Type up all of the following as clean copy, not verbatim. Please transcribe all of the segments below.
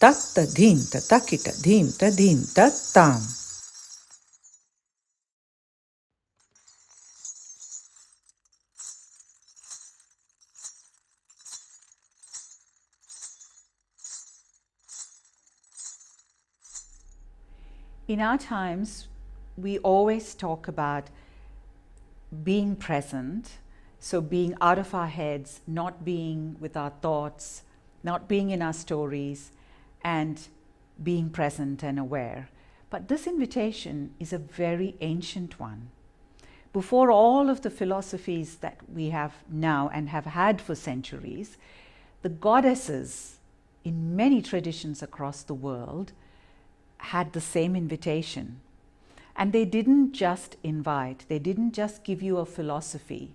tatta dhimta takita dhimta dhimta tam. In our times, we always talk about being present, so being out of our heads, not being with our thoughts, not being in our stories, and being present and aware. But this invitation is a very ancient one. Before all of the philosophies that we have now and have had for centuries, the goddesses in many traditions across the world had the same invitation. And they didn't just invite, they didn't just give you a philosophy,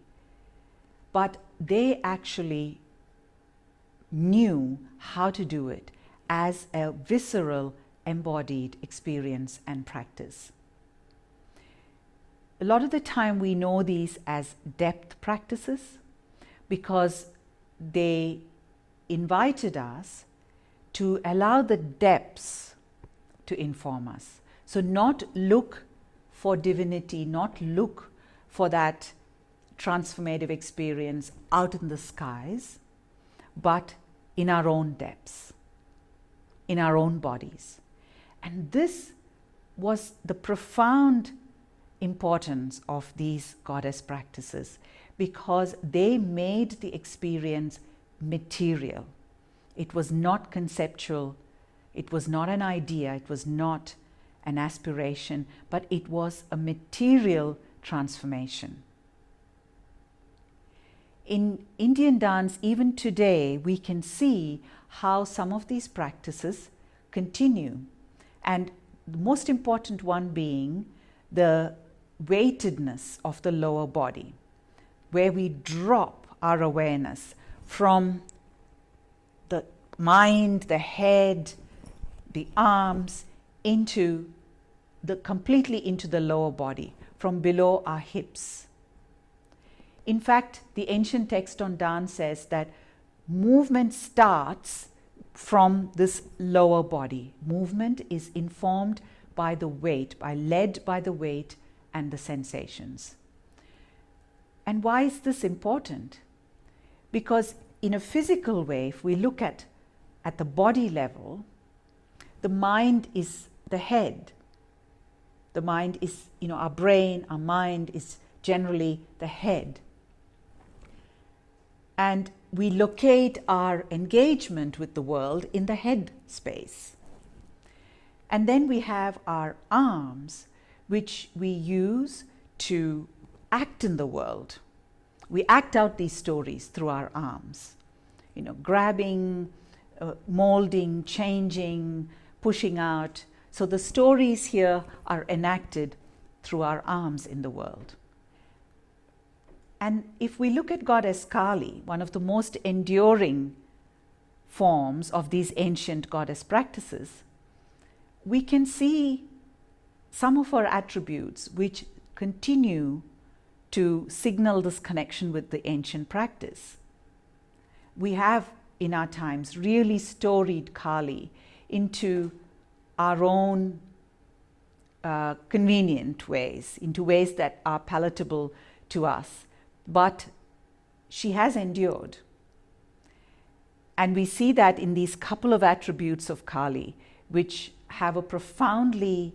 but they actually knew how to do it as a visceral, embodied experience and practice. A lot of the time we know these as depth practices because they invited us to allow the depths to inform us. So not look for divinity, not look for that transformative experience out in the skies, but in our own depths, in our own bodies. And this was the profound importance of these goddess practices, because they made the experience material. It was not conceptual, it was not an idea, it was not an aspiration, but it was a material transformation. In Indian dance, even today, we can see how some of these practices continue. And the most important one being the weightedness of the lower body, where we drop our awareness from the mind, the head, the arms, completely into the lower body, from below our hips. In fact, the ancient text on dance says that movement starts from this lower body. Movement is informed by the weight, led by the weight and the sensations. And why is this important? Because in a physical way, if we look at the body level, the mind is the head. The mind is, our brain, our mind is generally the head. And we locate our engagement with the world in the head space. And then we have our arms, which we use to act in the world. We act out these stories through our arms, grabbing, molding, changing, pushing out. So the stories here are enacted through our arms in the world. And if we look at Goddess Kali, one of the most enduring forms of these ancient goddess practices, we can see some of her attributes which continue to signal this connection with the ancient practice. We have in our times really storied Kali into our own convenient ways, into ways that are palatable to us. But she has endured. And we see that in these couple of attributes of Kali, which have a profoundly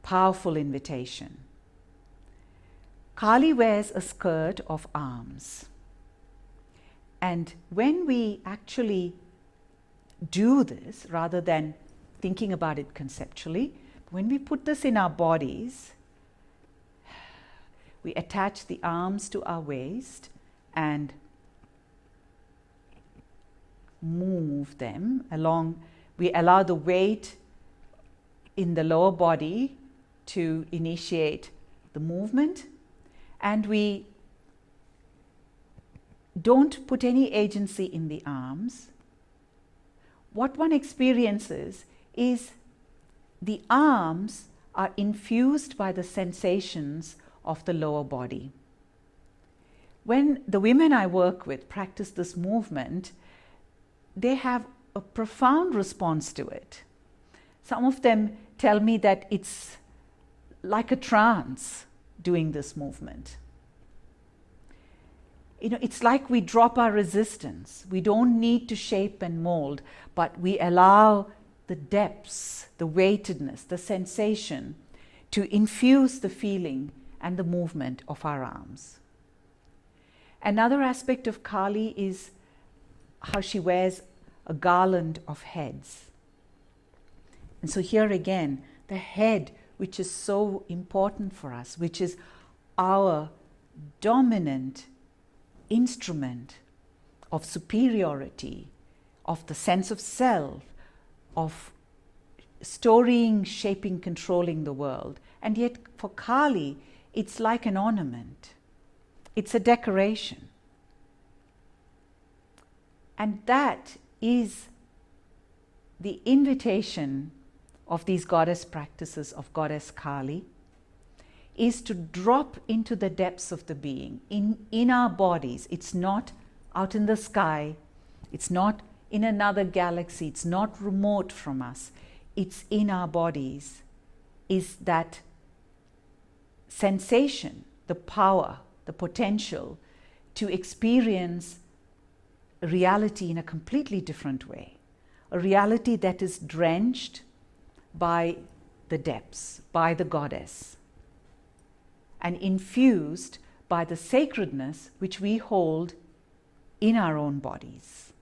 powerful invitation. Kali wears a skirt of arms. And when we actually do this, rather than thinking about it conceptually, when we put this in our bodies, we attach the arms to our waist and move them along. We allow the weight in the lower body to initiate the movement, and we don't put any agency in the arms. What one experiences is the arms are infused by the sensations of the lower body. When the women I work with practice this movement, they have a profound response to it. Some of them tell me that it's like a trance doing this movement. It's like we drop our resistance. We don't need to shape and mold, but we allow the depths, the weightedness, the sensation to infuse the feeling and the movement of our arms. Another aspect of Kali is how she wears a garland of heads. And so here again, the head, which is so important for us, which is our dominant instrument of superiority, of the sense of self, of storing, shaping, controlling the world. And yet for Kali, it's like an ornament. It's a decoration. And that is the invitation of these goddess practices of Goddess Kali, is to drop into the depths of the being, in our bodies. It's not out in the sky, it's not in another galaxy, it's not remote from us, it's in our bodies, is that sensation, the power, the potential to experience reality in a completely different way. A reality that is drenched by the depths, by the goddess, and infused by the sacredness which we hold in our own bodies.